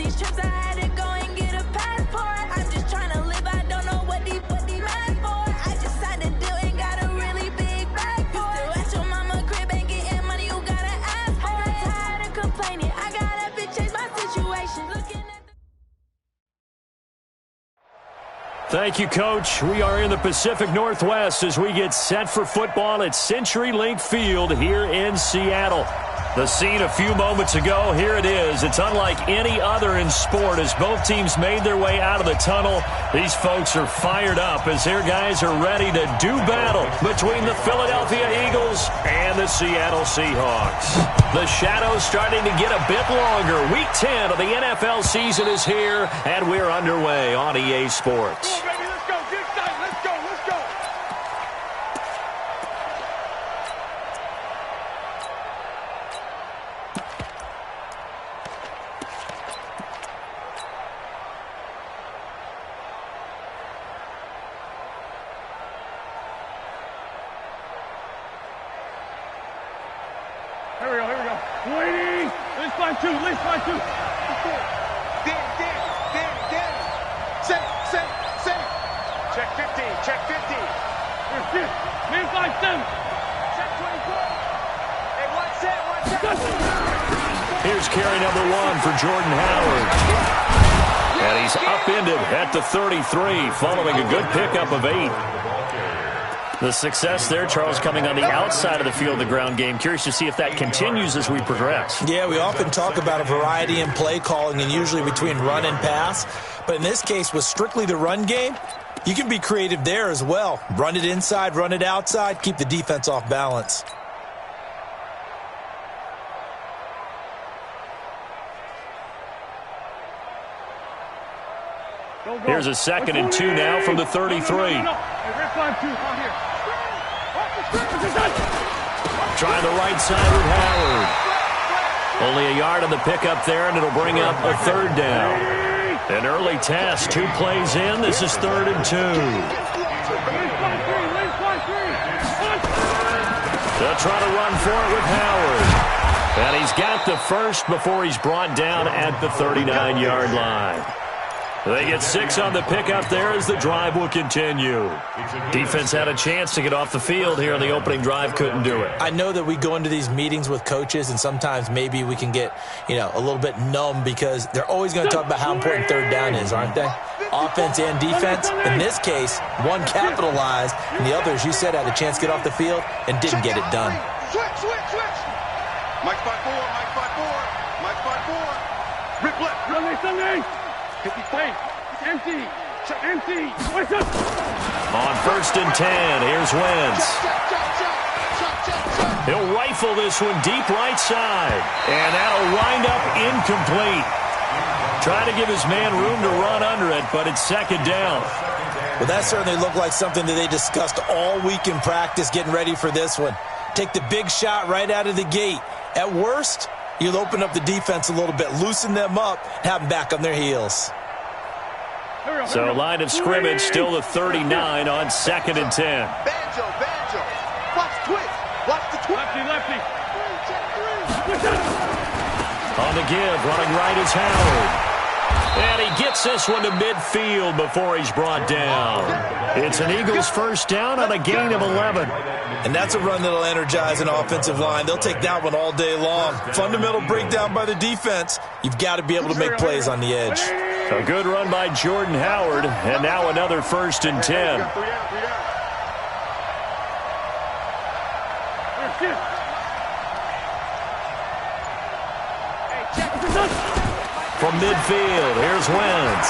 these trips, I had to go and get a passport. I'm just trying to live, I don't know what these mad for. I just signed a deal and got a really big bag for it. At your mama crib ain't getting money, you gotta ask for it. I'm tired of complaining, I gotta change my situation. Looking at Thank you, Coach. We are in the Pacific Northwest as we get set for football at CenturyLink Field here in Seattle. The scene a few moments ago, here it is. It's unlike any other in sport as both teams made their way out of the tunnel. These folks are fired up as their guys are ready to do battle between the Philadelphia Eagles and the Seattle Seahawks. The shadow's starting to get a bit longer. Week 10 of the NFL season is here, and we're underway on EA Sports. Come on, baby, let's go. Get excited. Let's go. Let's go. Here we go. Waiting. Let's fly two. Danny. Set. Check 50. Here's this. Man 5-7. Check 24. Hey, one set. Here's carry number 1 for Jordan Howard. And he's upended at the 33 following a good pickup of 8. The success there, Charles, coming on the outside of the field, the ground game. Curious to see if that continues as we progress. Yeah, we often talk about a variety in play calling and usually between run and pass. But in this case, with strictly the run game, you can be creative there as well. Run it inside, run it outside, keep the defense off balance. Here's a 2nd and 2 now from the 33. Trying the right side with Howard. Only a yard on the pickup there, and it'll bring up a 3rd down. An early test, 2 plays in. This is 3rd and 2. They'll try to run for it with Howard. And he's got the first before he's brought down at the 39-yard line. They get 6 on the pickup there as the drive will continue. Defense had a chance to get off the field here on the opening drive, couldn't do it. I know that we go into these meetings with coaches and sometimes maybe we can get, a little bit numb because they're always going to talk about how important 3rd down is, aren't they? Offense and defense. In this case, one capitalized and the other, as you said, had a chance to get off the field and didn't get it done. Switch. Mike 5-4. Rip left. Sunday. 50 play. Empty. What's up? On 1st and 10, here's Wentz. He'll rifle this one deep right side. And that'll wind up incomplete. Trying to give his man room to run under it, but it's 2nd down. Well, that certainly looked like something that they discussed all week in practice getting ready for this one. Take the big shot right out of the gate. At worst, you'll open up the defense a little bit, loosen them up, have them back on their heels. So line of scrimmage still the 39 on 2nd and 10. Banjo. Watch the twist. Lefty. On the give, running right is Howard. And he gets this one to midfield before he's brought down. It's an Eagles 1st down on a gain of 11. And that's a run that'll energize an offensive line. They'll take that one all day long. Fundamental breakdown by the defense. You've got to be able to make plays on the edge. A good run by Jordan Howard, and now another 1st and 10. From midfield, here's Wentz.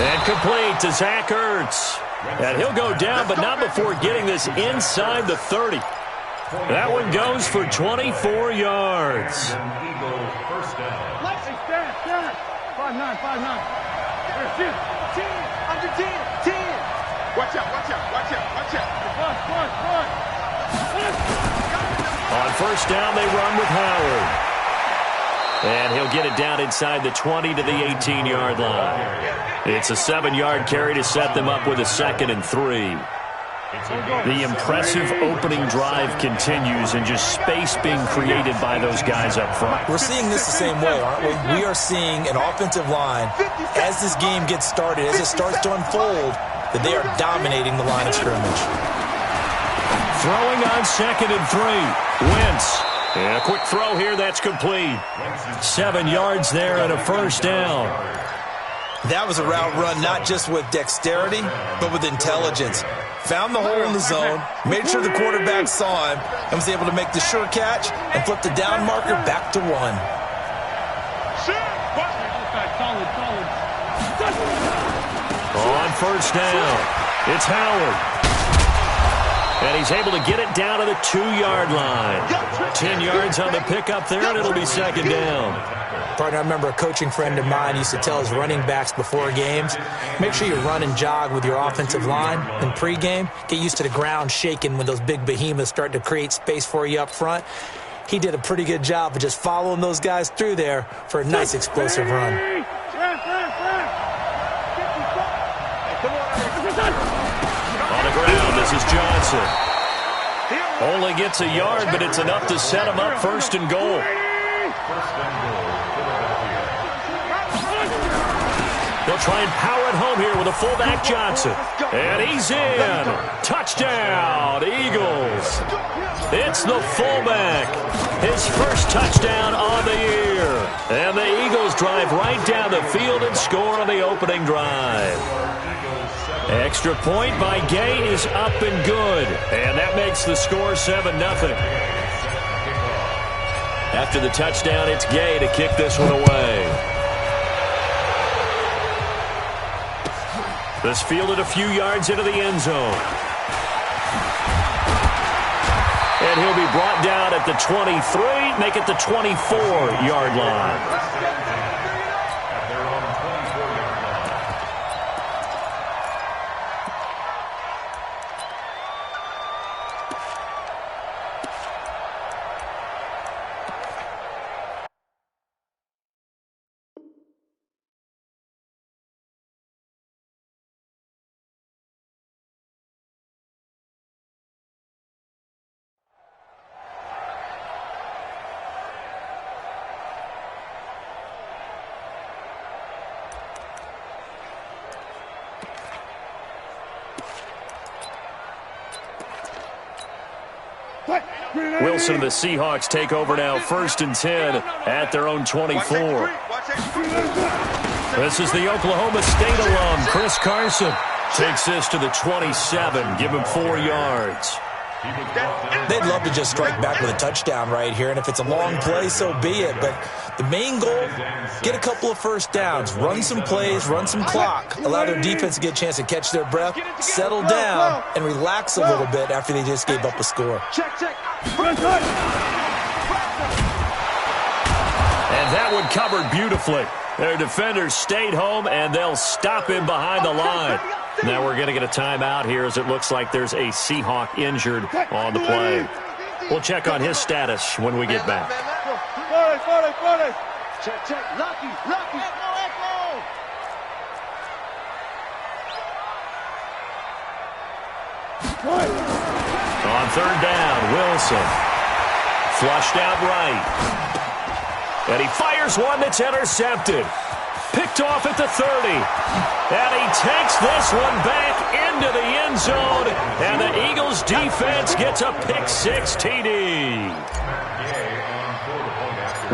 And complete to Zach Ertz. And he'll go down, but not before getting this inside the 30. That one goes for 24 yards. First down. 5-9. There's 10. Under 10. Watch out. On 1st down, they run with Howard. And he'll get it down inside the 20 to the 18-yard line. It's a 7-yard carry to set them up with a 2nd and 3. The impressive opening drive continues and just space being created by those guys up front. We're seeing this the same way, aren't we? We are seeing an offensive line, as this game gets started, as it starts to unfold, that they are dominating the line of scrimmage. Throwing on 2nd and 3. Wentz. And a quick throw here, that's complete. 7 yards there and a first down. That was a route run not just with dexterity, but with intelligence. Found the hole in the zone, made sure the quarterback saw him, and was able to make the sure catch and flip the down marker back to 1. On first down, it's Howard. And he's able to get it down to the 2-yard line. 10 yards on the pickup there, and it'll be 2nd down. Partner, I remember a coaching friend of mine used to tell his running backs before games, make sure you run and jog with your offensive line in pregame. Get used to the ground shaking when those big behemoths start to create space for you up front. He did a pretty good job of just following those guys through there for a nice explosive run. On the ground, this is Johnson. Only gets a yard, but it's enough to set him up 1st and goal. They'll try and power it home here with a fullback Johnson. And he's in. Touchdown, Eagles. It's the fullback. His first touchdown on the year. And the Eagles drive right down the field and score on the opening drive. Extra point by Gay is up and good. And that makes the score 7-0. After the touchdown, it's Gay to kick this one away. This fielded a few yards into the end zone. And he'll be brought down at the 23, make it the 24-yard line. Wilson and the Seahawks take over now, 1st and 10 at their own 24. This is the Oklahoma State alum, Chris Carson. Takes this to the 27, give him 4 yards. They'd love to just strike back with a touchdown right here, and if it's a long play, so be it. But the main goal, get a couple of first downs, run some plays, run some clock, allow their defense to get a chance to catch their breath, settle down, and relax a little bit after they just gave up a score. And that one covered beautifully. Their defenders stayed home, and they'll stop him behind the line. Now we're going to get a timeout here as it looks like there's a Seahawk injured on the play. We'll check on his status when we get back. Check. Lucky. On 3rd down, Wilson. Flushed out right. And he fires one that's intercepted. Picked off at the 30. And he takes this one back into the end zone. And the Eagles defense gets a pick-6 TD.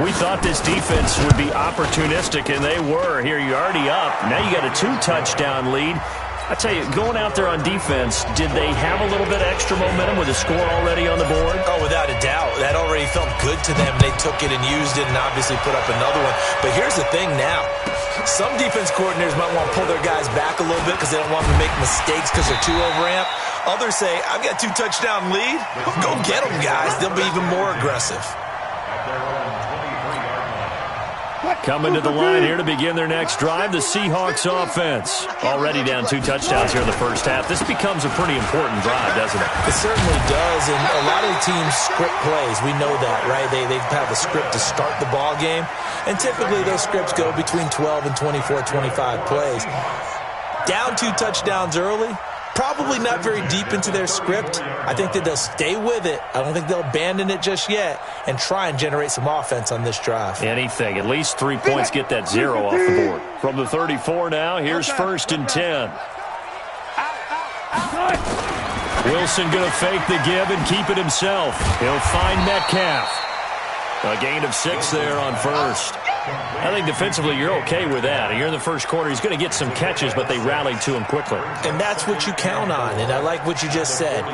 We thought this defense would be opportunistic, and they were. Here, you're already up. Now you got a 2-touchdown lead. I tell you, going out there on defense, did they have a little bit of extra momentum with a score already on the board? Oh, without a doubt. That already felt good to them. They took it and used it and obviously put up another one. But here's the thing now. Some defense coordinators might want to pull their guys back a little bit because they don't want them to make mistakes because they're too overamped. Others say, I've got 2-touchdown lead. Go get them, guys. They'll be even more aggressive. Coming to the line here to begin their next drive, the Seahawks offense. Already down 2 touchdowns here in the first half. This becomes a pretty important drive, doesn't it? It certainly does, and a lot of the teams script plays. We know that, right? They have a script to start the ball game, and typically those scripts go between 12 and 24, 25 plays. Down 2 touchdowns early, probably not very deep into their script. I think that they'll stay with it. I don't think they'll abandon it just yet and try and generate some offense on this drive. Anything. At least 3 points, get that 0 off the board. From the 34 now, here's 1st and 10. Wilson going to fake the give and keep it himself. He'll find Metcalf. A gain of 6 there on 1st. I think defensively you're okay with that. You're in the first quarter. He's going to get some catches, but they rallied to him quickly. And that's what you count on, and I like what you just said.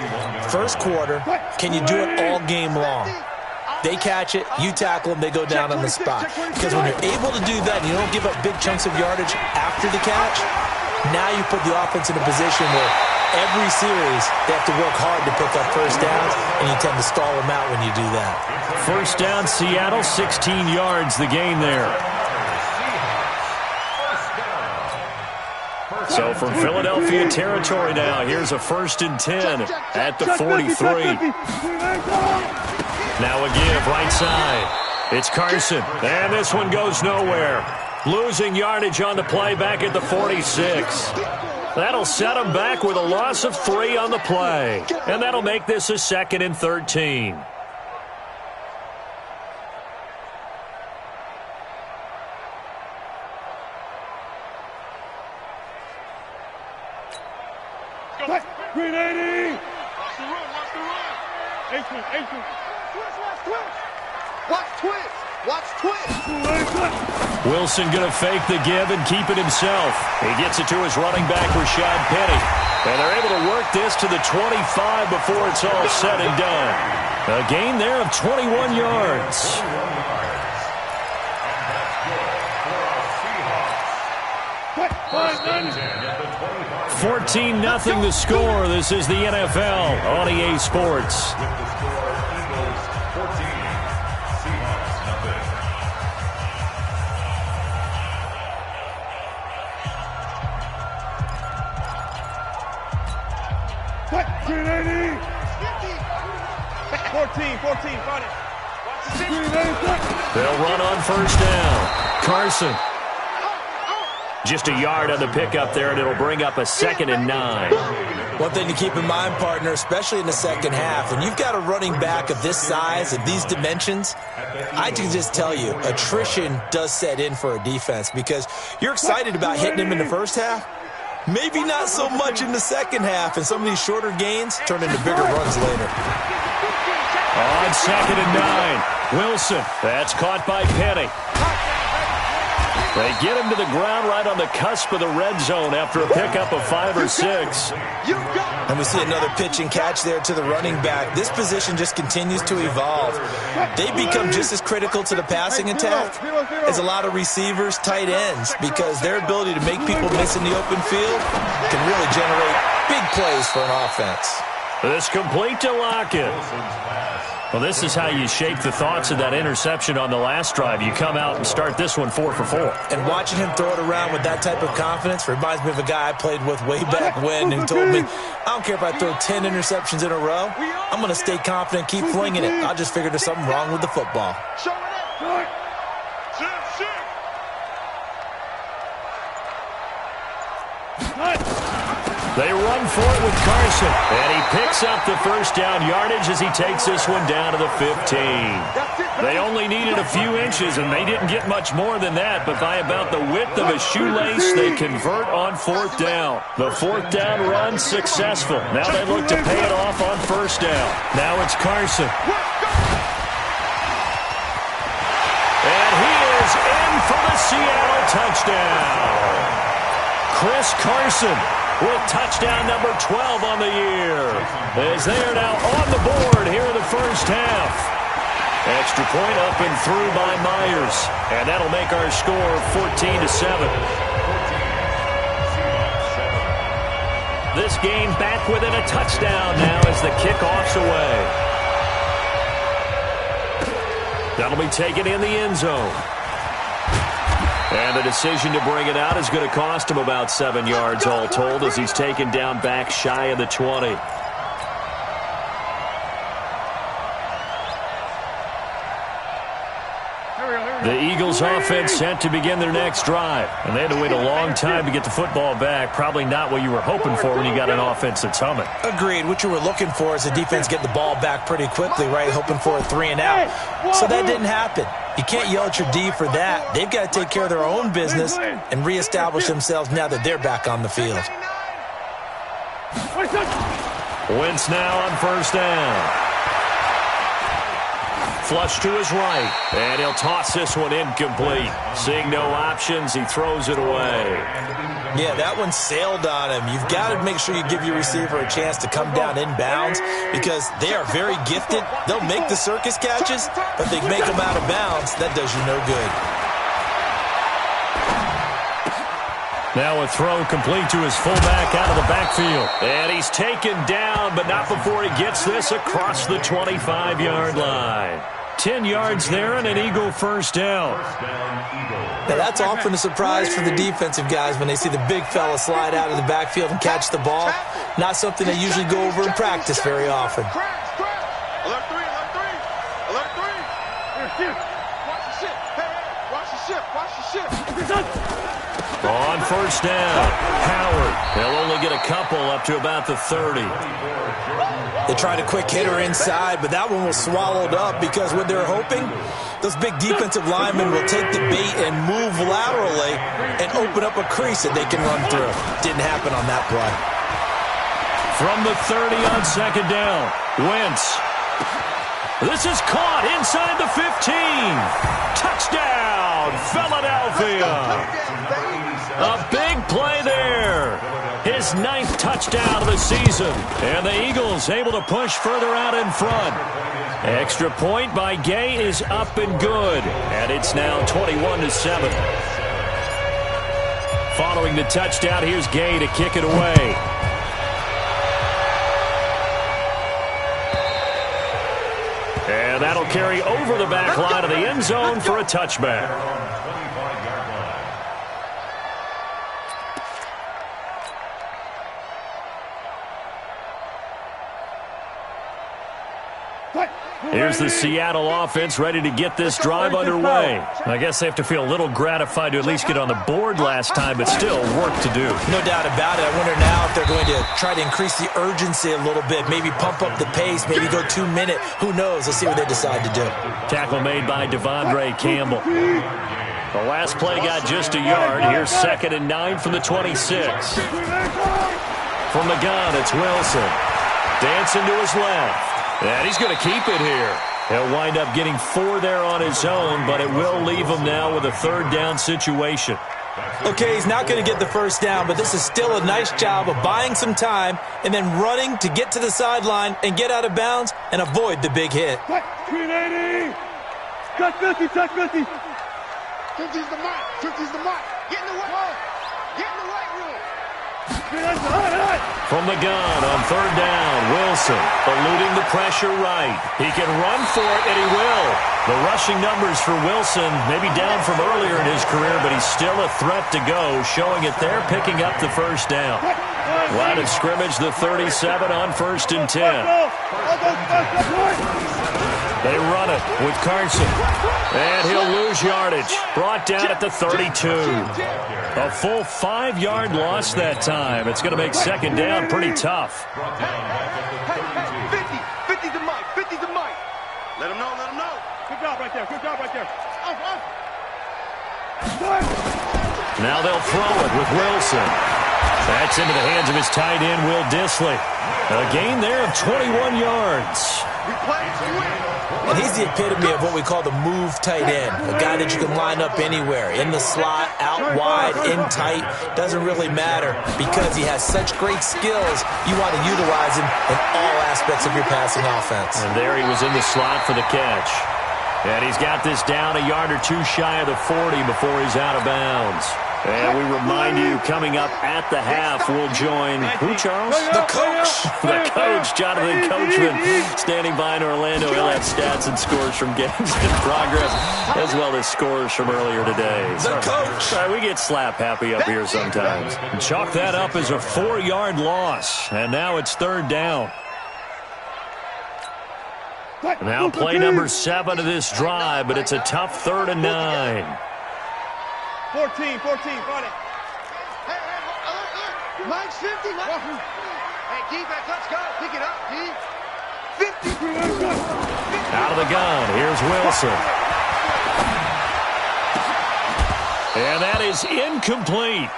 First quarter, can you do it all game long? They catch it, you tackle them, they go down on the spot. Because when you're able to do that and you don't give up big chunks of yardage after the catch, now you put the offense in a position where every series they have to work hard to pick up first downs, and you tend to stall them out when you do that. First down, Seattle, 16 yards, the gain there. So from Philadelphia territory now, here's a 1st and 10 at the 43. Now a give, right side. It's Carson, and this one goes nowhere. Losing yardage on the play back at the 46. That'll set him back with a loss of 3 on the play. And that'll make this a 2nd and 13. Green 80! Watch the run, watch the run! H-twist, H-twist. Watch twist! Watch twist! Wilson going to fake the give and keep it himself. He gets it to his running back, Rashad Penny. And they're able to work this to the 25 before it's all said and done. A gain there of 21 yards. 14-0 the score. This is the NFL on EA Sports. Green 80! 14, got it. They'll run on first down. Carson. Just a yard on the pickup there, and it'll bring up a 2nd and 9. One thing to keep in mind, partner, especially in the second half, and you've got a running back of this size, of these dimensions, I can just tell you, attrition does set in for a defense because you're excited about hitting him in the first half. Maybe not so much in the second half, and some of these shorter gains turn into bigger runs later. On 2nd and 9, Wilson. That's caught by Penny. They get him to the ground right on the cusp of the red zone after a pickup of 5 or 6. And we see another pitch and catch there to the running back. This position just continues to evolve. They become just as critical to the passing attack as a lot of receivers, tight ends, because their ability to make people miss in the open field can really generate big plays for an offense. This complete to Lockett. Well, this is how you shape the thoughts of that interception on the last drive. You come out and start this one 4 for 4. And watching him throw it around with that type of confidence reminds me of a guy I played with way back when who told me, I don't care if I throw 10 interceptions in a row. I'm going to stay confident, keep flinging it. I just figured there's something wrong with the football. They run for it with Carson, and he picks up the first down yardage as he takes this one down to the 15. They only needed a few inches, and they didn't get much more than that, but by about the width of a shoelace, they convert on 4th down. The 4th down run successful. Now they look to pay it off on first down. Now it's Carson. And he is in for the Seattle touchdown. Chris Carson with touchdown number 12 on the year, as they are now on the board here in the first half. Extra point up and through by Myers, and that'll make our score 14-7. This game back within a touchdown now as the kickoff's away. That'll be taken in the end zone. And the decision to bring it out is going to cost him about 7 yards all told as he's taken down back shy of the 20. The Eagles offense set to begin their next drive. And they had to wait a long time to get the football back. Probably not what you were hoping for when you got an offense that's humming. Agreed. What you were looking for is the defense get the ball back pretty quickly, right? Hoping for a 3 and out. So that didn't happen. You can't yell at your D for that. They've got to take care of their own business and reestablish themselves now that they're back on the field. Wentz now on first down. Flush to his right, and he'll toss this one incomplete. Seeing no options, he throws it away. Yeah, that one sailed on him. You've got to make sure you give your receiver a chance to come down inbounds because they are very gifted. They'll make the circus catches, but they make them out of bounds. That does you no good. Now a throw complete to his fullback out of the backfield. And he's taken down, but not before he gets this across the 25-yard line. 10 yards there and an Eagle first down. Now that's often a surprise for the defensive guys when they see the big fella slide out of the backfield and catch the ball. Not something they usually go over in practice very often. Alert 3, alert 3. Alert 3. Watch the ship. Hey, watch the ship. Watch the ship. On first down, Howard. They'll only get a couple up to about the 30. They tried a quick hitter inside, but that one was swallowed up because what they're hoping, those big defensive linemen will take the bait and move laterally and open up a crease that they can run through. Didn't happen on that play. From the 30 on second down, Wentz. This is caught inside the 15. Touchdown, Philadelphia. A big play there. His 9th touchdown of the season. And the Eagles able to push further out in front. Extra point by Gay is up and good. And it's now 21-7. Following the touchdown, here's Gay to kick it away. And that'll carry over the back line of the end zone for a touchback. Here's the Seattle offense ready to get this drive underway. I guess they have to feel a little gratified to at least get on the board last time, but still work to do. No doubt about it. I wonder now if they're going to try to increase the urgency a little bit, maybe pump up the pace, maybe go 2-minute. Who knows? Let's see what they decide to do. Tackle made by Devondre Campbell. The last play got just a yard. Here's 2nd and 9 from the 26. From the gun, it's Wilson. Dancing to his left. And he's going to keep it here. He'll wind up getting 4 there on his own, but it will leave him now with a 3rd down situation. Okay, he's not going to get the first down, but this is still a nice job of buying some time and then running to get to the sideline and get out of bounds and avoid the big hit. 380. Touch 50, touch 50. 50's the mark. 50's the mark. Get in the way. Get in the right room. From the gun on 3rd down, Wilson eluding the pressure right. He can run for it, and he will. The rushing numbers for Wilson may be down from earlier in his career, but he's still a threat to go, showing it there, picking up the first down. Line of scrimmage, the 37 on 1st and 10. They run it with Carson, and he'll lose yardage. Brought down at the 32. A full 5-yard loss that time. It's going to make 2nd down pretty tough. 50's the mic. 50's the mic. Let him know. Let him know. Good job right there. Good job right there. Now they'll throw it with Wilson. That's into the hands of his tight end, Will Dissly. A gain there of 21 yards. And he's the epitome of what we call the move tight end, a guy that you can line up anywhere, in the slot, out wide, in tight, doesn't really matter because he has such great skills. You want to utilize him in all aspects of your passing offense. And there he was in the slot for the catch. And he's got this down a yard or 2 shy of the 40 before he's out of bounds. And we remind you, coming up at the half, we'll join, who, Charles? The coach. The coach, Jonathan Coachman, standing by in Orlando. He'll have stats and scores from games in progress, as well as scores from earlier today. The coach. Sorry, we get slap happy up here sometimes. And chalk that up as a 4-yard loss. And now it's 3rd down. Now play number 7 of this drive, but it's a tough 3rd and 9. 14, find it. Hey, Mike's 50. Hey, defense, let's go. Pick it up, D. 50. Out of the gun, here's Wilson. And that is incomplete.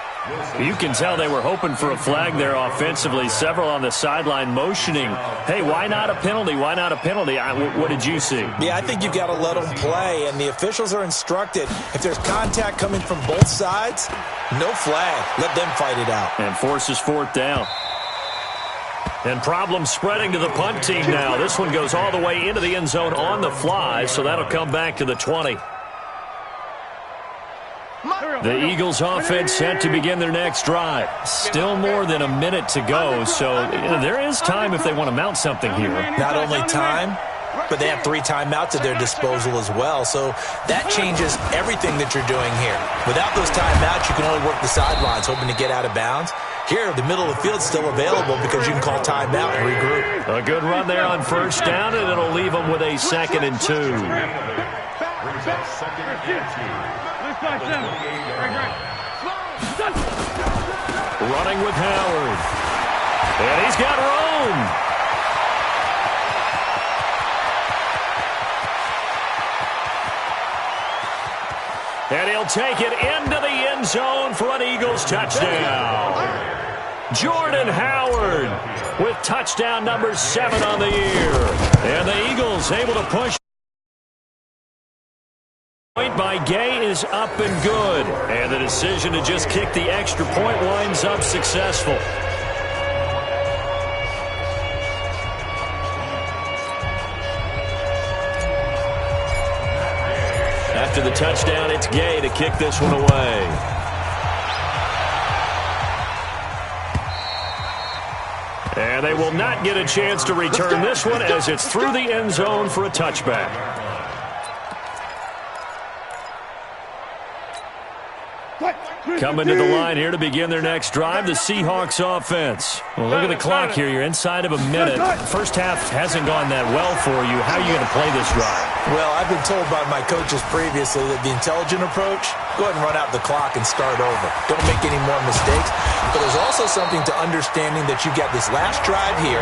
You can tell they were hoping for a flag there offensively. Several on the sideline motioning, hey, why not a penalty? Why not a penalty? What did you see? Yeah, I think you got to let them play, and the officials are instructed. If there's contact coming from both sides, no flag. Let them fight it out. And forces 4th down. And problems spreading to the punt team now. This one goes all the way into the end zone on the fly, so that'll come back to the 20. The Eagles offense set to begin their next drive. Still more than a minute to go, so there is time if they want to mount something here. Not only time, but they have 3 timeouts at their disposal as well, so that changes everything that you're doing here. Without those timeouts, you can only work the sidelines, hoping to get out of bounds. Here, the middle of the field's still available because you can call timeout and regroup. A good run there on 1st down, and it'll leave them with a 2nd and 2. Running with Howard. And he's got room. And he'll take it into the end zone for an Eagles touchdown. Jordan Howard with touchdown number 7 on the year. And the Eagles able to push. Point by Gay is up and good. And the decision to just kick the extra point winds up successful. After the touchdown, it's Gay to kick this one away. And they will not get a chance to return this one as it's through the end zone for a touchback. Coming to the line here to begin their next drive, the Seahawks offense. Well, look at the clock here. You're inside of a minute. First half hasn't gone that well for you. How are you going to play this drive? Well, I've been told by my coaches previously that the intelligent approach, go ahead and run out the clock and start over. Don't make any more mistakes. But there's also something to understanding that you got this last drive here.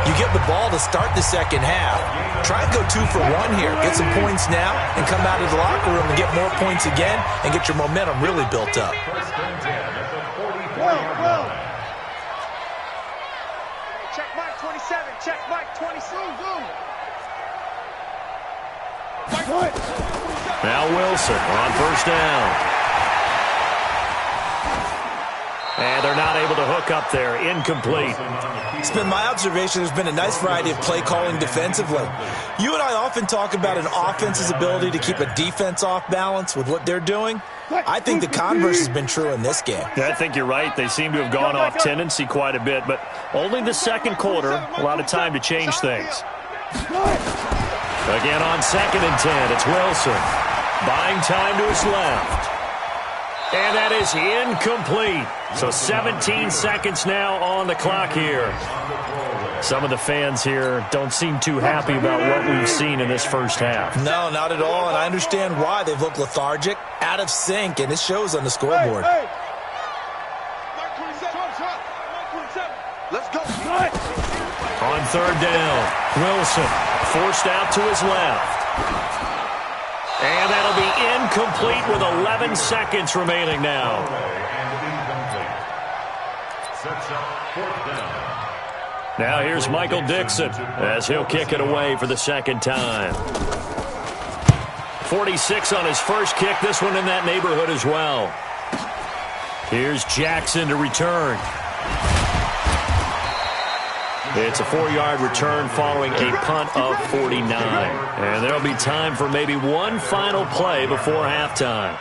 You get the ball to start the second half. Try and go 2 for 1 here. Get some points now and come out of the locker room and get more points again and get your momentum really built up. Check Mike 27. Check Mike 27. Now Wilson on 1st down. And they're not able to hook up there. Incomplete. It's been my observation there's been a nice variety of play calling defensively. You and I often talk about an offense's ability to keep a defense off balance with what they're doing. I think the converse has been true in this game. I think you're right. They seem to have gone off tendency quite a bit, but only the second quarter, a lot of time to change things. Again on 2nd and 10, it's Wilson. Buying time to his left. And that is incomplete. So 17 seconds now on the clock here. Some of the fans here don't seem too happy about what we've seen in this first half. No, not at all, and I understand why. They've looked lethargic, out of sync, and it shows on the scoreboard. Let's go. On 3rd down, Wilson forced out to his left. And that'll be incomplete with 11 seconds remaining now. Now here's Michael Dixon as he'll kick it away for the 2nd time. 46 on his first kick, this one in that neighborhood as well. Here's Jackson to return. It's a 4-yard return following a punt of 49. And there'll be time for maybe one final play before halftime.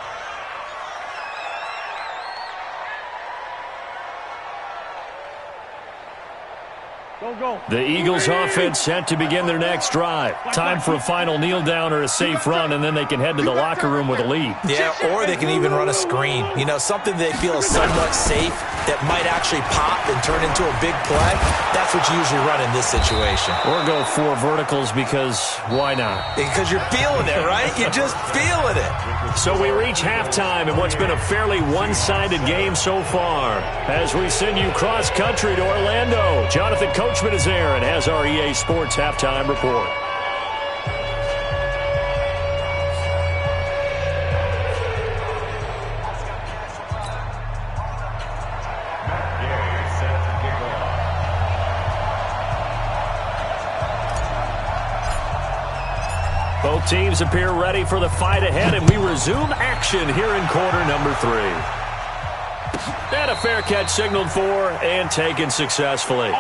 The Eagles offense set to begin their next drive. Time for a final kneel down or a safe run, and then they can head to the locker room with a lead. Yeah, or they can even run a screen. You know, something they feel is somewhat safe that might actually pop and turn into a big play. That's what you usually run in this situation. Or go 4 verticals because why not? Because you're feeling it, right? You're just feeling it. So we reach halftime in what's been a fairly one-sided game so far. As we send you cross-country to Orlando, Jonathan Coachman is there and has our EA Sports halftime report. Both teams appear ready for the fight ahead, and we resume action here in quarter number 3. And a fair catch signaled for and taken successfully.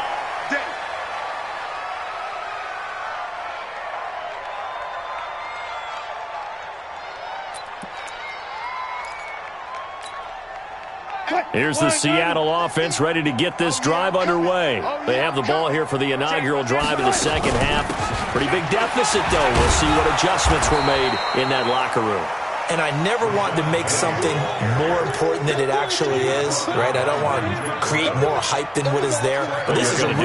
Here's the Seattle offense ready to get this drive underway. They have the ball here for the inaugural drive of the second half. Pretty big deficit, though. We'll see what adjustments were made in that locker room. And I never want to make something more important than it actually is, right? I don't want to create more hype than what is there. But this is I'm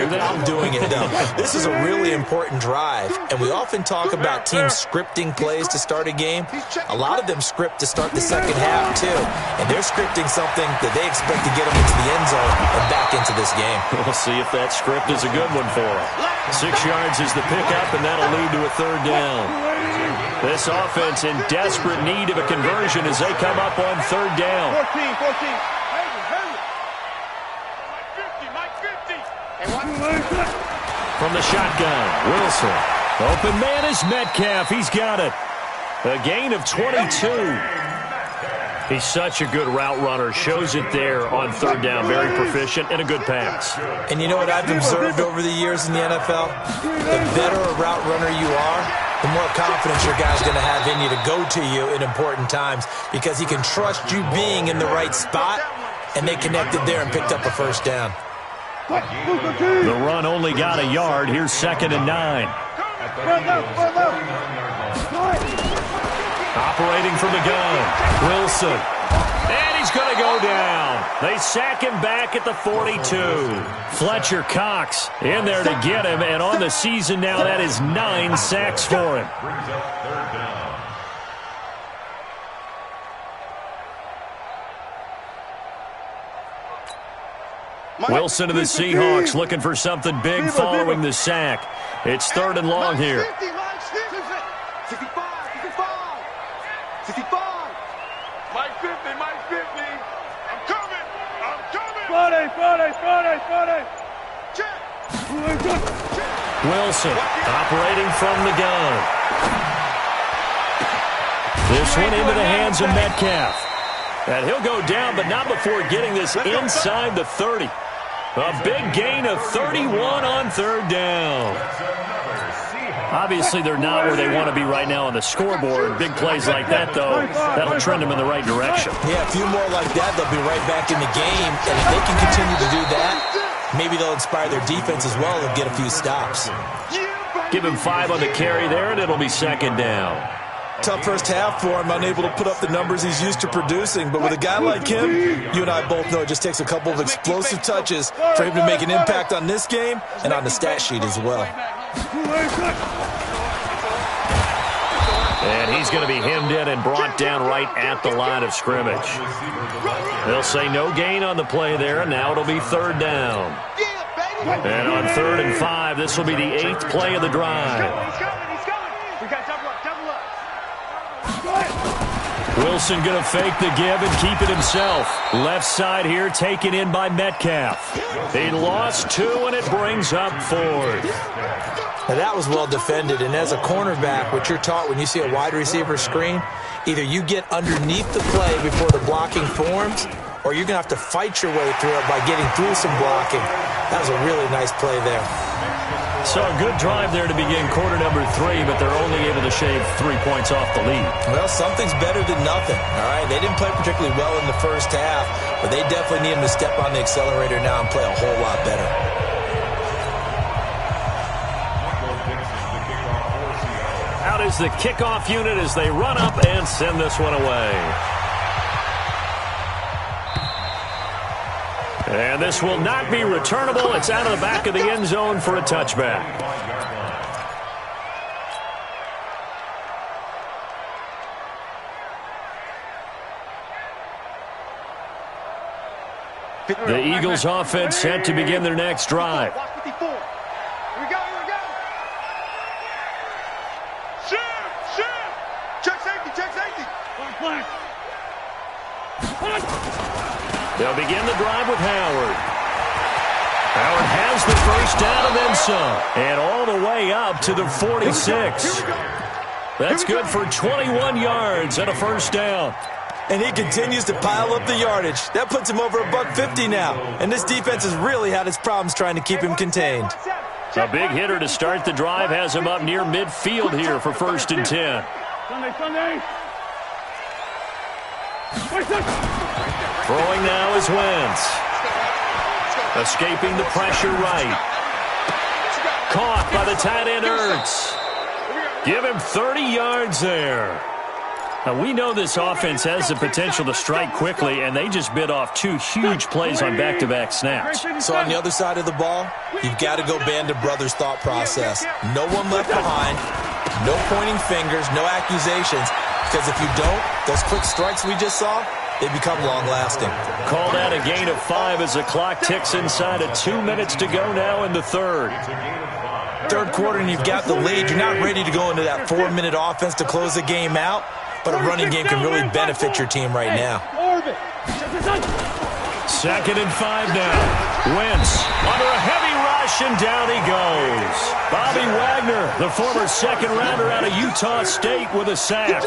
doing it, though. This is a really important drive. And we often talk about teams scripting plays to start a game. A lot of them script to start the second half, too. And they're scripting something that they expect to get them into the end zone and back into this game. We'll see if that script is a good one for them. 6 yards is the pickup, and that'll lead to a third down. This offense in desperate need of a conversion as they come up on third down. 14. From the shotgun, Wilson. Open man is Metcalf. He's got it. A gain of 22. He's such a good route runner. Shows it there on third down. Very proficient and a good pass. And you know what I've observed over the years in the NFL? The better a route runner you are, the more confidence your guy's going to have in you to go to you in important times because he can trust you being in the right spot, and they connected there and picked up a first down. The run only got a yard. Here's 2nd and 9. Operating from the gun, Wilson. And he's going to go down. They sack him back at the 42. Fletcher Cox in there to get him, and on the season now, that is 9 sacks for him. Wilson to the Seahawks looking for something big following the sack. It's 3rd and long here. 65. Mike 50. I'm coming. 40. Check. Wilson operating from the gun. This one into the hands of Metcalf. And he'll go down, but not before getting this inside the 30. A big gain of 31 on third down. Obviously, they're not where they want to be right now on the scoreboard. Big plays like that, though, that'll trend them in the right direction. Yeah, a few more like that, they'll be right back in the game. And if they can continue to do that, maybe they'll inspire their defense as well and get a few stops. Give him 5 on the carry there, and it'll be 2nd down. Tough first half for him, unable to put up the numbers he's used to producing. But with a guy like him, you and I both know it just takes a couple of explosive touches for him to make an impact on this game and on the stat sheet as well. And he's going to be hemmed in and brought down right at the line of scrimmage. They'll say no gain on the play there, and now it'll be 3rd down. And on 3rd and 5, this will be the 8th play of the drive. We got double up. Wilson going to fake the give and keep it himself. Left side here taken in by Metcalf. He lost 2, and it brings up 4th. Now that was well defended, and as a cornerback, what you're taught when you see a wide receiver screen, either you get underneath the play before the blocking forms, or you're going to have to fight your way through it by getting through some blocking. That was a really nice play there. So a good drive there to begin quarter number 3, but they're only able to shave 3 points off the lead. Well, something's better than nothing, all right? They didn't play particularly well in the first half, but they definitely need him to step on the accelerator now and play a whole lot better. out as the kickoff unit as they run up and send this one away. And this will not be returnable. It's out of the back of the end zone for a touchback. The Eagles offense set to begin their next drive. Watch 54. Here we go, here we go. Shoot. Check safety. Black. They'll begin the drive with Howard. Howard has the first down and then some. And all the way up to the 46. That's good for 21 yards and a first down. And he continues to pile up the yardage. That puts him over $150 now. And this defense has really had its problems trying to keep him contained. A big hitter to start the drive has him up near midfield here for 1st and 10. Sunday. Throwing now is Wentz. Escaping the pressure right. Caught by the tight end Ertz. Give him 30 yards there. Now, we know this offense has the potential to strike quickly, and they just bit off 2 huge plays on back-to-back snaps. So on the other side of the ball, you've got to go band of brothers thought process. No one left behind, no pointing fingers, no accusations, because if you don't, those quick strikes we just saw, they become long-lasting. Called out a gain of 5 as the clock ticks inside of 2 minutes to go now in the third. Third quarter and you've got the lead. You're not ready to go into that 4-minute offense to close the game out. But a running game can really benefit your team right now. 2nd and 5 now. Wentz under a heavy rush, and down he goes. Bobby Wagner, the former second-rounder out of Utah State, with a sack.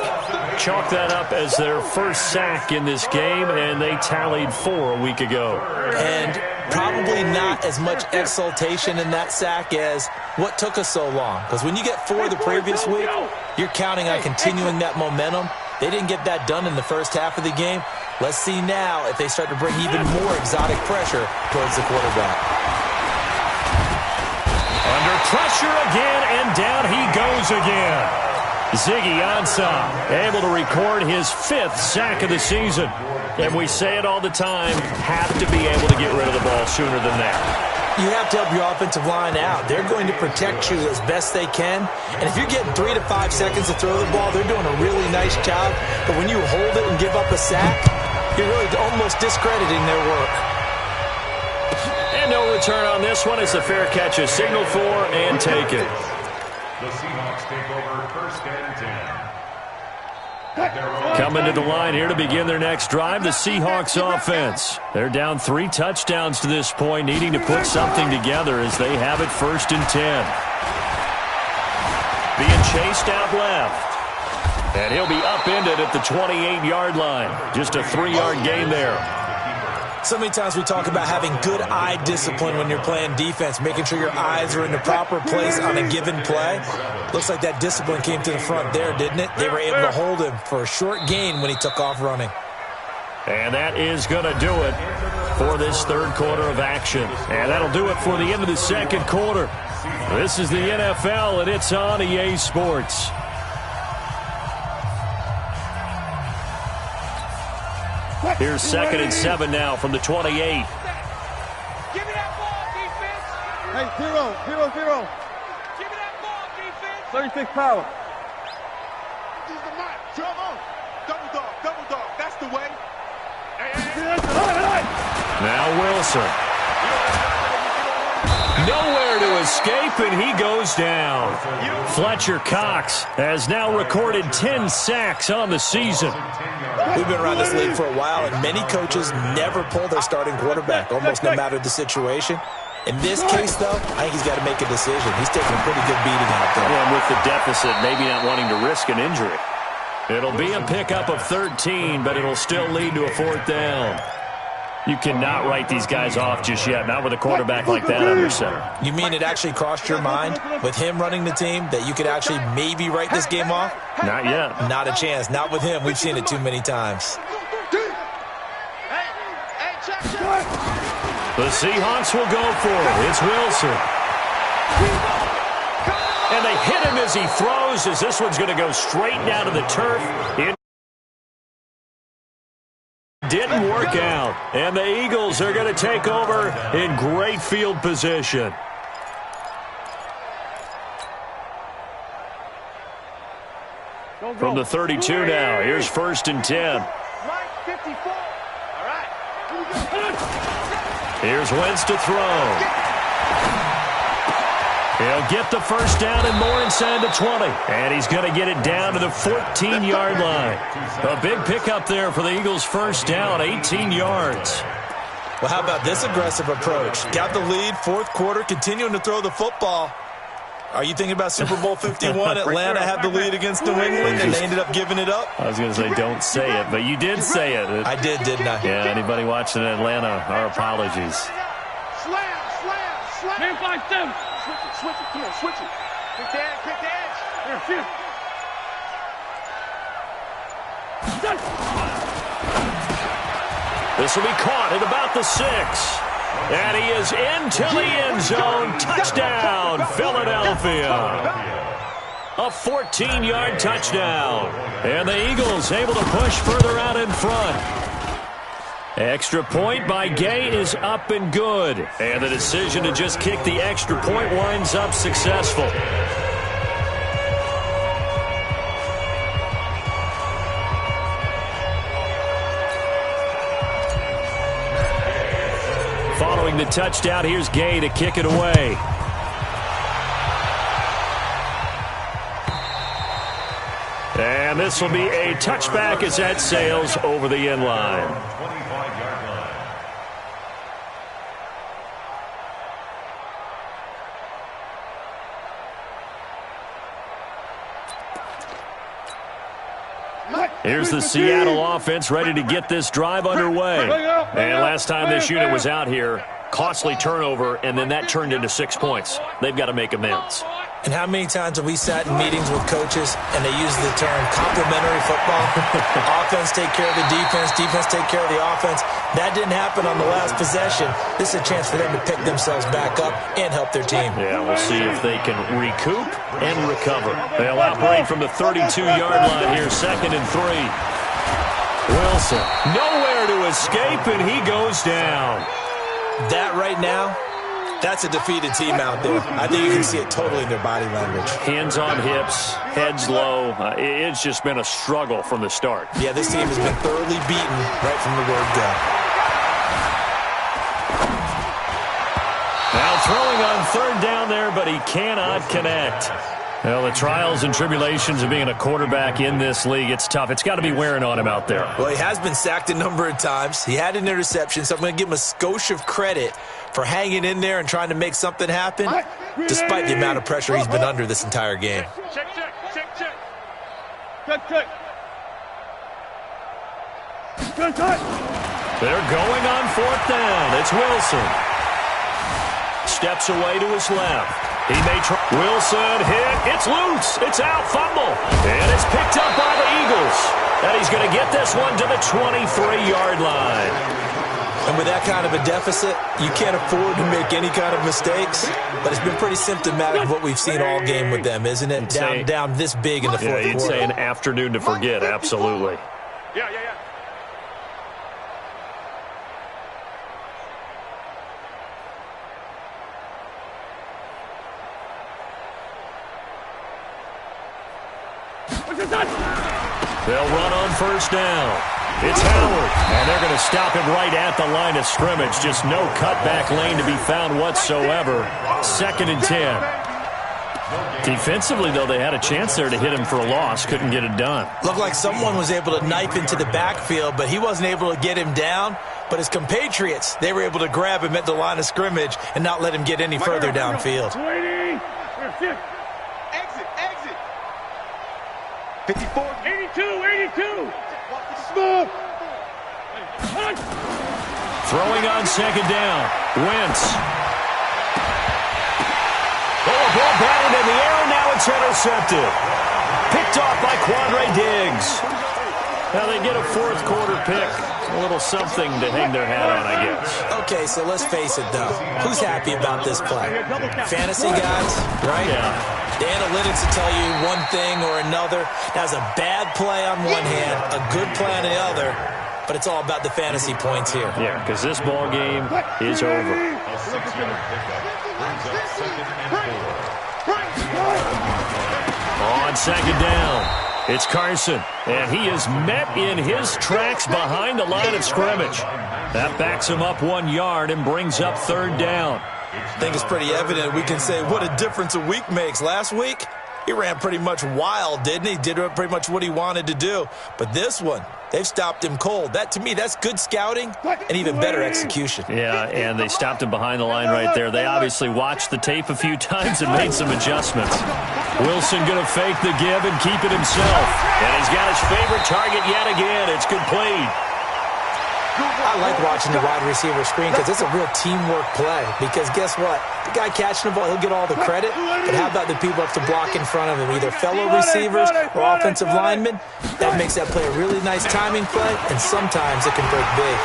Chalk that up as their first sack in this game, and they tallied 4 a week ago. And probably not as much exultation in that sack as what took us so long. Because when you get 4 the previous week, you're counting on continuing that momentum. They didn't get that done in the first half of the game. Let's see now if they start to bring even more exotic pressure towards the quarterback. Under pressure again, and down he goes again. Ziggy Ansah able to record his 5th sack of the season. And we say it all the time, have to be able to get rid of the ball sooner than that. You have to help your offensive line out. They're going to protect you as best they can. And if you're getting 3 to 5 seconds to throw the ball, they're doing a really nice job. But when you hold it and give up a sack, you're really almost discrediting their work. And no return on this one. It's a fair catch, a signal for, and take it. The Seahawks take over 1st and 10. Coming to the line here to begin their next drive, the Seahawks offense. They're down 3 touchdowns to this point, needing to put something together as they have it 1st and 10. Being chased out left. And he'll be upended at the 28-yard line. Just a 3-yard gain there. So many times we talk about having good eye discipline when you're playing defense, making sure your eyes are in the proper place on a given play. Looks like that discipline came to the front there, didn't it? They were able to hold him for a short gain when he took off running. And that is going to do it for this 3rd quarter of action. And that'll do it for the end of the 2nd quarter. This is the NFL, and it's on EA Sports. Here's 2nd and 7 now from the 28. Give me that ball, defense. Hey, 0. Give me that ball, defense. 36 power. Use the mic. Trouble. Double dog. That's the way. Now Wilson. Nowhere to escape, and he goes down. Fletcher Cox has now recorded 10 sacks on the season. We've been around this league for a while, and many coaches never pull their starting quarterback, almost no matter the situation. In this case, though, I think he's got to make a decision. He's taking a pretty good beating out there. And with the deficit, maybe not wanting to risk an injury. It'll be a pickup of 13, but it'll still lead to a 4th down. You cannot write these guys off just yet, not with a quarterback like that under center. You mean it actually crossed your mind with him running the team that you could actually maybe write this game off? Not yet. Not a chance. Not with him. We've seen it too many times. The Seahawks will go for it. It's Wilson. And they hit him as he throws, as this one's going to go straight down to the turf. It didn't work out. And the Eagles are going to take over in great field position. From the 32 now, here's 1st and 10. Here's Wentz to throw. He'll get the first down and more inside the 20. And he's going to get it down to the 14-yard line. A big pickup there for the Eagles' first down, 18 yards. Well, how about this aggressive approach? Got the lead, 4th quarter, continuing to throw the football. Are you thinking about Super Bowl 51? Atlanta had the lead against New England, and they ended up giving it up? I was going to say, don't say it, but you did say it. I did, didn't I? Yeah, anybody watching Atlanta, our apologies. Slam. 10-5-7. Switch it. Come on, switch it. Quick the edge. Here. This will be caught at about the 6. And he is into the end zone. Touchdown, Philadelphia. A 14-yard touchdown. And the Eagles able to push further out in front. Extra point by Gay is up and good. And the decision to just kick the extra point winds up successful. Following the touchdown, here's Gay to kick it away. And this will be a touchback as that sails over the end line. 25-yard line. Here's the Seattle offense ready to get this drive underway. And last time this unit was out here, costly turnover, and then that turned into 6 points. They've got to make amends. And how many times have we sat in meetings with coaches and they use the term complementary football? Offense take care of the defense, defense take care of the offense. That didn't happen on the last possession. This is a chance for them to pick themselves back up and help their team. Yeah, we'll see if they can recoup and recover. They'll operate from the 32-yard line here, 2nd and 3. Wilson, nowhere to escape, and he goes down. That right now, that's a defeated team out there. I think you can see it totally in their body language. Hands on hips, heads low. It's just been a struggle from the start. Yeah, this team has been thoroughly beaten right from the word go. Now throwing on 3rd down there, but he cannot connect. Well, the trials and tribulations of being a quarterback in this league, it's tough. It's got to be wearing on him out there. Well, he has been sacked a number of times. He had an interception, so I'm going to give him a skosh of credit for hanging in there and trying to make something happen, despite the amount of pressure he's been under this entire game. Check. They're going on 4th down. It's Wilson. Steps away to his left. He may try. Wilson hit. It's loose. It's out. Fumble. And it's picked up by the Eagles. And he's going to get this one to the 23-yard line. And with that kind of a deficit, you can't afford to make any kind of mistakes. But it's been pretty symptomatic of what we've seen all game with them, isn't it? Down this big in the 4th quarter. You'd say an afternoon to forget. Absolutely. Yeah. They'll run on 1st down. It's Howard, and they're going to stop him right at the line of scrimmage. Just no cutback lane to be found whatsoever. 2nd and 10. Defensively, though, they had a chance there to hit him for a loss. Couldn't get it done. Looked like someone was able to knife into the backfield, but he wasn't able to get him down. But his compatriots, they were able to grab him at the line of scrimmage and not let him get any further downfield. Exit. 54. 82. Smooth. Throwing on 2nd down. Wentz. Ball batted in the air, and now it's intercepted. Picked off by Quandre Diggs. Now they get a 4th quarter pick A little something to hang their hat on, I guess. Okay, so let's face it, though. Who's happy about this play? Fantasy guys, right? Yeah. The analytics will tell you one thing or another. That's a bad play on one hand, a good play on the other, but it's all about the fantasy points here. Yeah, because this ball game is over. A 6-yard pickup brings up 2nd and 4. On 2nd down, it's Carson, and he is met in his tracks behind the line of scrimmage. That backs him up 1 yard and brings up 3rd down. I think it's pretty evident we can say what a difference a week makes. Last week, he ran pretty much wild, didn't he? Did pretty much what he wanted to do. But this one, they've stopped him cold. That, to me, that's good scouting and even better execution. Yeah, and they stopped him behind the line right there. They obviously watched the tape a few times and made some adjustments. Wilson going to fake the give and keep it himself. And he's got his favorite target yet again. It's complete. I like watching the wide receiver screen because it's a real teamwork play. Because guess what? The guy catching the ball, he'll get all the credit. But how about the people up to block in front of him, either fellow receivers or offensive linemen? That makes that play a really nice timing play, and sometimes it can break big.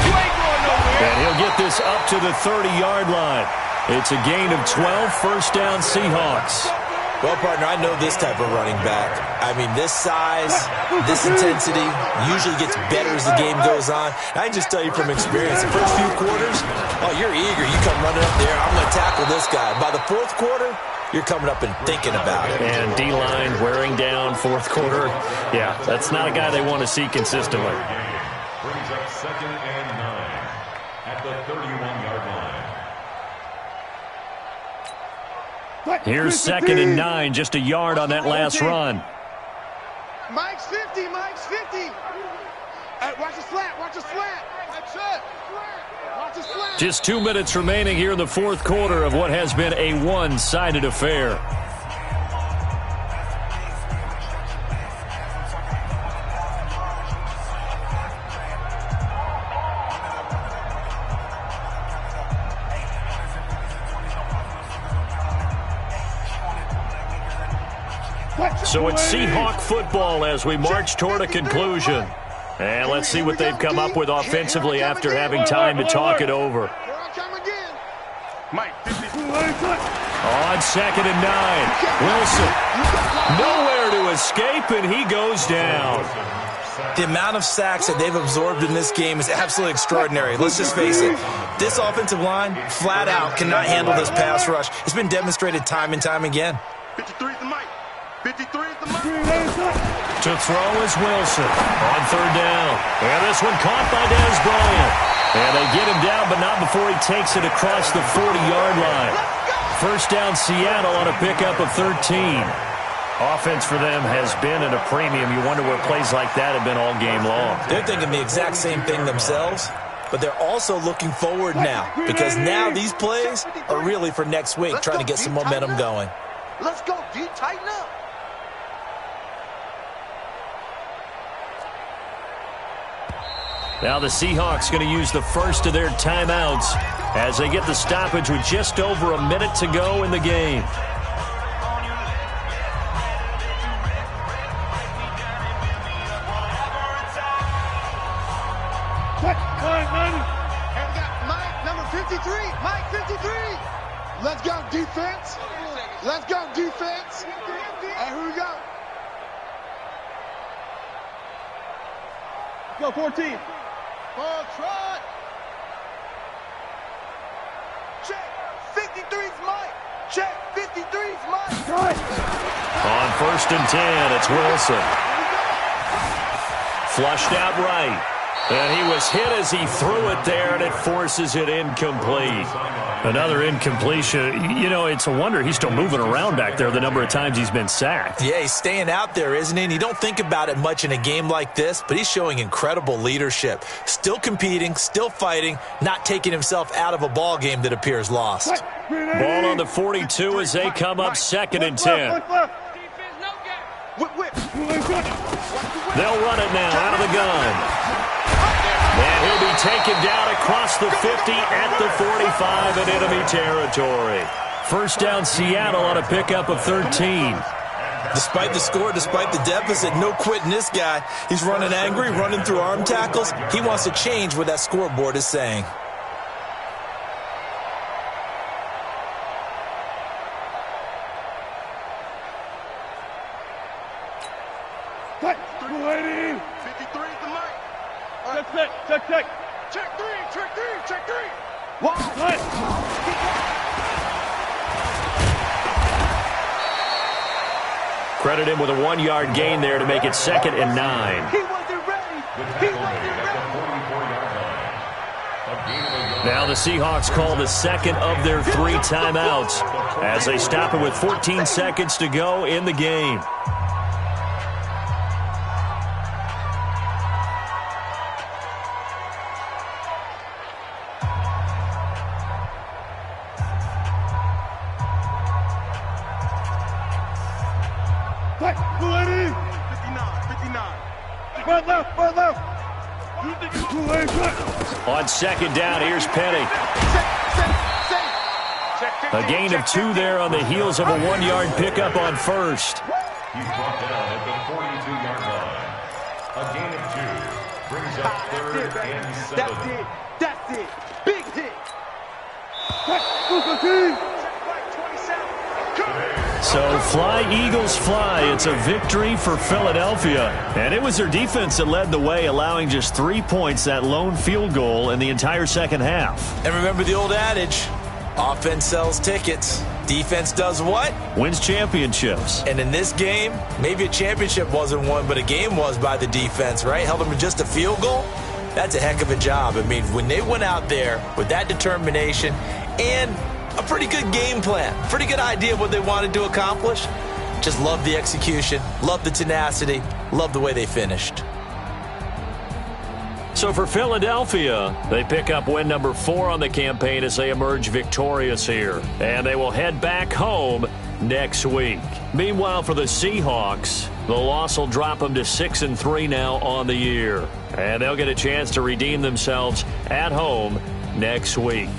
And he'll get this up to the 30-yard line. It's a gain of 12, 1st down Seahawks. Well, partner, I know this type of running back. I mean, this size, this intensity usually gets better as the game goes on. I can just tell you from experience, the first few quarters, oh, you're eager. You come running up there, I'm going to tackle this guy. By the 4th quarter, you're coming up and thinking about it. And D-line wearing down 4th quarter. Yeah, that's not a guy they want to see consistently. Brings up 2nd and 9 at the 31-yard line. Here's 2nd and 9, just a yard on that last run. Mike's 50, Mike's 50. Watch the slant, watch the slant. That's it. Watch the slant. Just 2 minutes remaining here in the 4th quarter of what has been a one-sided affair. So it's Seahawk football as we march toward a conclusion. And let's see what they've come up with offensively after having time to talk it over. On 2nd and 9, Wilson nowhere to escape, and he goes down. The amount of sacks that they've absorbed in this game is absolutely extraordinary. Let's just face it. This offensive line, flat out, cannot handle this pass rush. It's been demonstrated time and time again. 53 is the mic. 53 is the mic. To throw is Wilson on 3rd down. And this one caught by Dez Bryant. And they get him down, but not before he takes it across the 40-yard line. 1st down Seattle on a pickup of 13. Offense for them has been at a premium. You wonder where plays like that have been all game long. They're thinking the exact same thing themselves, but they're also looking forward now because now these plays are really for next week, trying to get some momentum going. Let's go, D. Tighten up. Now the Seahawks going to use the first of their timeouts as they get the stoppage with just over a minute to go in the game. And we got Mike, number 53. Mike, 53. Let's go, defense. Let's go, defense. And here we go. Go, 14. Ball trot. Check. 53's Mike. Check. 53's Mike. On 1st and 10, it's Wilson. Flushed out right. And he was hit as he threw it there, and it forces it incomplete. Another incompletion. You know, it's a wonder he's still moving around back there the number of times he's been sacked. Yeah, he's staying out there, isn't he? And you don't think about it much in a game like this, but he's showing incredible leadership. Still competing, still fighting, not taking himself out of a ball game that appears lost. Ball on the 42 as they come up 2nd and 10. They'll run it now out of the gun. And he'll be taken down across the 50 at the 45 in enemy territory. 1st down Seattle on a pickup of 13. Despite the score, despite the deficit, no quitting this guy. He's running angry, running through arm tackles. He wants to change what that scoreboard is saying. Check, 280. 53 is the light. Check. Check three. One. Credit him with a 1-yard gain there to make it 2nd and 9. He wasn't ready. Now the Seahawks call the second of their 3 timeouts as they stop it with 14 seconds to go in the game. Check, 280. 59. Right left. On 2nd down, here's Penny. A gain of 2 there on the heels of a 1-yard pickup on 1st. He's brought down at the 42-yard line. A gain of 2 brings up 3rd and 7. That's it. Big hit. Check, 215. So fly, Eagles, fly. It's a victory for Philadelphia. And it was their defense that led the way, allowing just 3 points, that lone field goal in the entire second half. And remember the old adage, offense sells tickets. Defense does what? Wins championships. And in this game, maybe a championship wasn't won, but a game was by the defense, right? Held them to just a field goal. That's a heck of a job. I mean, when they went out there with that determination and a pretty good game plan, pretty good idea of what they wanted to accomplish. Just love the execution, love the tenacity, love the way they finished. So for Philadelphia, they pick up win number 4 on the campaign as they emerge victorious here. And they will head back home next week. Meanwhile, for the Seahawks, the loss will drop them to 6-3 now on the year. And they'll get a chance to redeem themselves at home next week.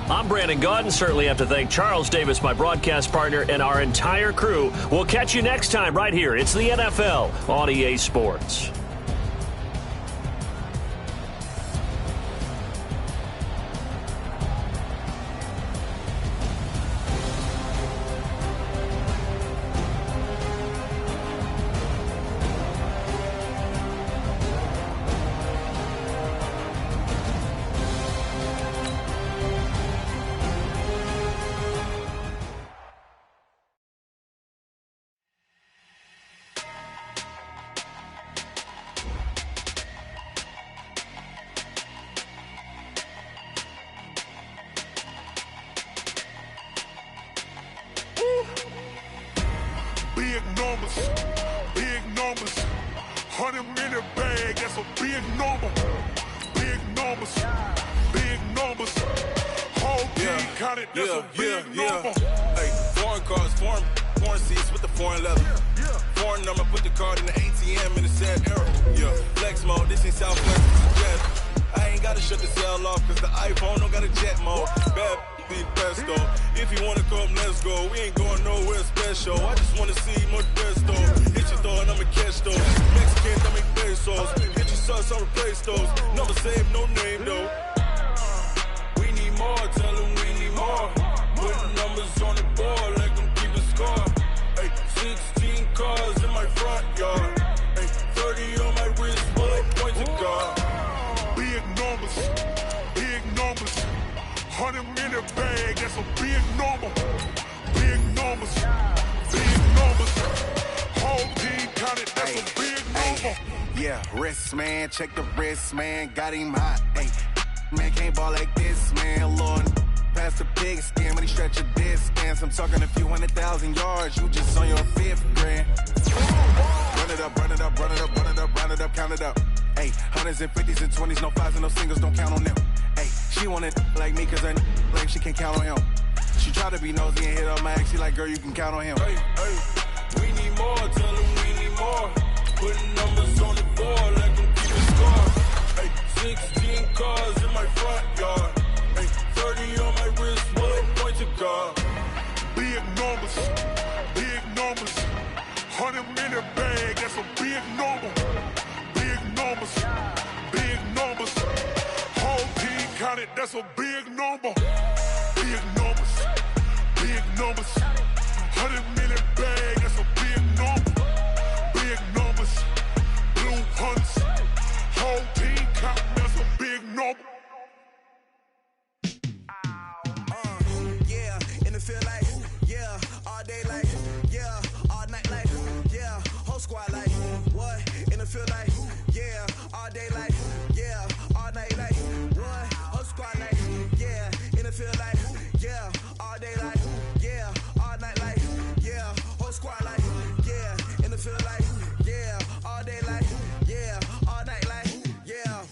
I'm Brandon Gaudin. Certainly have to thank Charles Davis, my broadcast partner, and our entire crew. We'll catch you next time right here. It's the NFL on EA Sports. Big numbers, 100-minute bag, that's a big number. Big numbers, whole team counted, that's a big number. Hey, foreign cars, foreign seats with the foreign leather. Foreign number, put the card in the ATM in the sad era. Yeah, flex mode, this ain't Southwest, this is Jet. I ain't gotta shut the cell off, cause the iPhone don't got a jet mode. Bad big pesto. If you wanna come, let's go. We ain't going nowhere special. I just wanna see more Desto. Hit your throw and I'ma catch those. Mexicans, I make pesos. Hit your sauce, I'll replace those. Number save, no name though. We need more, tell them we need more. Put numbers on the board, let them keep a score. Hey, 16 cars in my front yard. Hey, 30 on my wrist, bullet points of God. Big numbers, 100-minute bag, that's a big number. Big numbers, whole team counted, that's a big number. Yeah, wrist man, check the wrist man, got him hot. Ay, man can't ball like this, man. Lord, past the pig skin when he stretch a distance. I'm talking a few 100,000 yards, you just on your 5th grand. Run it up, count it up. Ay, hundreds and 50s and 20s, no 5s and no singles, don't count on them. Ay, she want it like me, cause her like she can't count on him. She try to be nosy and hit up my ex, she like, girl, you can count on him. Hey, we need more, tell them we need more. Putting numbers on the board, let them keep a score. Hey, 16 cars in my front yard. Hey, 30 on my wrist, bullet points of God. Big numbers, 100 million bag, that's a big number. Big numbers, big numbers. Whole team counted, that's a big number. Big numbers, big numbers. 100 million bag, that's a big number. Big numbers, blue hunts. Whole team counting, that's a big number. Yeah, and it feel like, yeah, all day like, yeah, all night like, yeah, whole squad like, what? And it feel like, yeah, all day like, yeah, all night like, what? Whole squad like, yeah, and it feel like, yeah, all day like, yeah, all night like, yeah, whole squad like, yeah, and it feel like, yeah, all day like, yeah, all night like, yeah.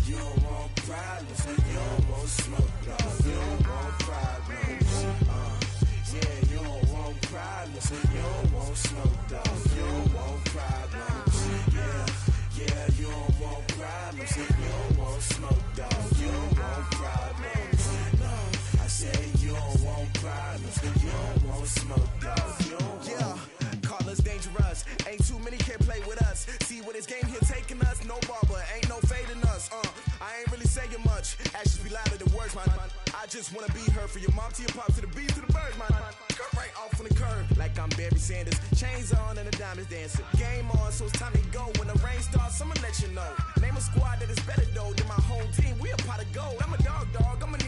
You don't want problems, you don't want smoke, dog. You don't want problems. Yeah, you don't want problems, you don't want smoke, dog. You don't want problems. Yeah, you don't want problems, you don't want smoke, dog. You don't want problems. No, I said you don't want problems, you don't want smoke, dog. You don't want. Call us dangerous. Ain't too many can play with us. See what this game here taking us. No barber, ain't no fading us. I ain't really saying much. Actions be louder than words, man. I just wanna be heard from your mom to your pop to the beat to the birds, man. Cut right off on the curb like I'm Barry Sanders. Chains on and the diamonds dancing. Game on, so it's time to go. When the rain starts, I'ma let you know. Name a squad that is better though than my home team. We a pot of gold. I'm a dog. I'ma need